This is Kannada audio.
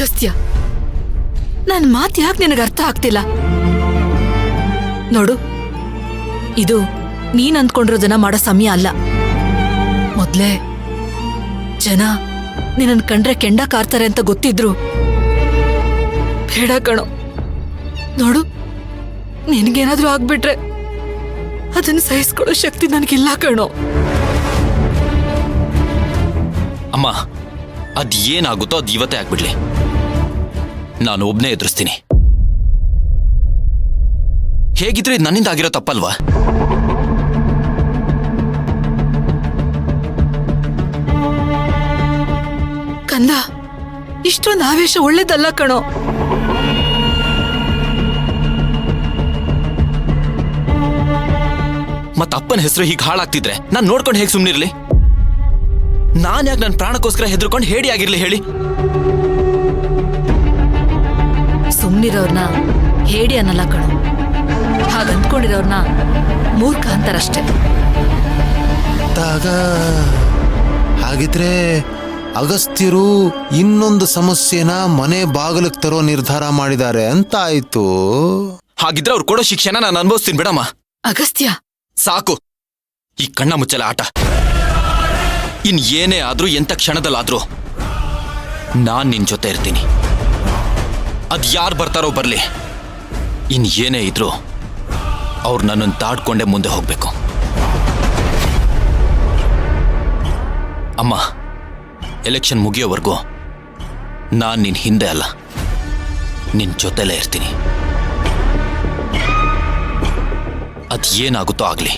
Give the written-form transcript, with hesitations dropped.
ಅಗಸ್ತ್ಯ, ನನ್ ಮಾತು ಯಾಕೆ ನಿನಗೆ ಅರ್ಥ ಆಗ್ತಿಲ್ಲ? ನೋಡು, ಇದು ನೀನ್ ಅಂದ್ಕೊಂಡಿರೋದನ್ನ ಮಾಡೋ ಸಮಯ ಅಲ್ಲ. ಮೊದ್ಲೇ ಜನ ನಿನ್ನನ್ ಕಂಡ್ರೆ ಕೆಂಡ ಕಾರ್ತಾರೆ ಅಂತ ಗೊತ್ತಿದ್ರು ಬೇಡ ಕಣೋ. ನೋಡು, ನಿನಗೇನಾದ್ರೂ ಆಗ್ಬಿಟ್ರೆ ಅದನ್ನ ಸಹಿಸ್ಕೊಳ್ಳೋ ಶಕ್ತಿ ನನಗಿಲ್ಲ ಕಣೋ. ಅಮ್ಮ, ಅದ್ ಏನಾಗುತ್ತೋ ಅದು ಇವತ್ತೇ ಆಗ್ಬಿಡ್ಲಿ. ನಾನು ಒಬ್ನೇ ಎದುರಿಸ್ತೀನಿ. ಹೇಗಿದ್ರೆ ಇದು ನನ್ನಿಂದ ಆಗಿರೋ ತಪ್ಪಲ್ವಾ? ಕಂದ, ಇಷ್ಟೊಂದು ಆವೇಶ ಒಳ್ಳೇದಲ್ಲ ಕಣೋ. ಮತ್ತ ಅಪ್ಪನ ಹೆಸರು ಹೀಗೆ ಹಾಳಾಗ್ತಿದ್ರೆ ನಾನ್ ನೋಡ್ಕೊಂಡು ಹೇಗೆ ಸುಮ್ನಿರ್ಲಿ? ನಾನ್ ಯಾಕೆ ನನ್ನ ಪ್ರಾಣಕ್ಕೋಸ್ಕರ ಹೆದರ್ಕೊಂಡು ಹೇಡಿ ಆಗಿರ್ಲಿ ಹೇಳಿ? ಸುಮ್ನಿರೋರ್ನ ಹೇಡಿ ಅನ್ನಲ್ಲ ಕಣೋ, ಹಾಗಂದ್ಕೊಂಡಿರೋರ್ನ ಮೂರ್ಖ ಅಂತಾರಷ್ಟೇ. ಹಾಗಿದ್ರೆ ಅಗಸ್ತ್ಯರು ಇನ್ನೊಂದು ಸಮಸ್ಯೆನ ಮನೆ ಬಾಗಿಲಿಗೆ ತರೋ ನಿರ್ಧಾರ ಮಾಡಿದ್ದಾರೆ ಅಂತ ಆಯ್ತು. ಹಾಗಿದ್ರೆ ಅವ್ರು ಕೊಡೋ ಶಿಕ್ಷೆನ ನಾನು ಅನುಭವಿಸ್ತೀನಿ ಬಿಡಮ್ಮ. ಅಗಸ್ತ್ಯ, ಸಾಕು ಈ ಕಣ್ಣ ಮುಚ್ಚಲ ಆಟ. ಇನ್ ಏನೇ ಆದ್ರೂ ಎಂತ ಕ್ಷಣದಲ್ಲಾದ್ರೂ ನಾನ್ ನಿನ್ ಜೊತೆ ಇರ್ತೀನಿ. ಅದ್ ಯಾರು ಬರ್ತಾರೋ ಬರ್ಲಿ, ಇನ್ ಏನೇ ಇದ್ರು ಅವ್ರು ನನ್ನನ್ನು ದಾಡ್ಕೊಂಡೇ ಮುಂದೆ ಹೋಗ್ಬೇಕು. ಅಮ್ಮ, ಎಲೆಕ್ಷನ್ ಮುಗಿಯೋವರೆಗೂ ನಾನ್ ನಿನ್ ಹಿಂದೆ ಅಲ್ಲ, ನಿನ್ ಜೊತೆಲೇ ಇರ್ತೀನಿ. ಅದ್ ಏನಾಗುತ್ತೋ ಆಗ್ಲಿ.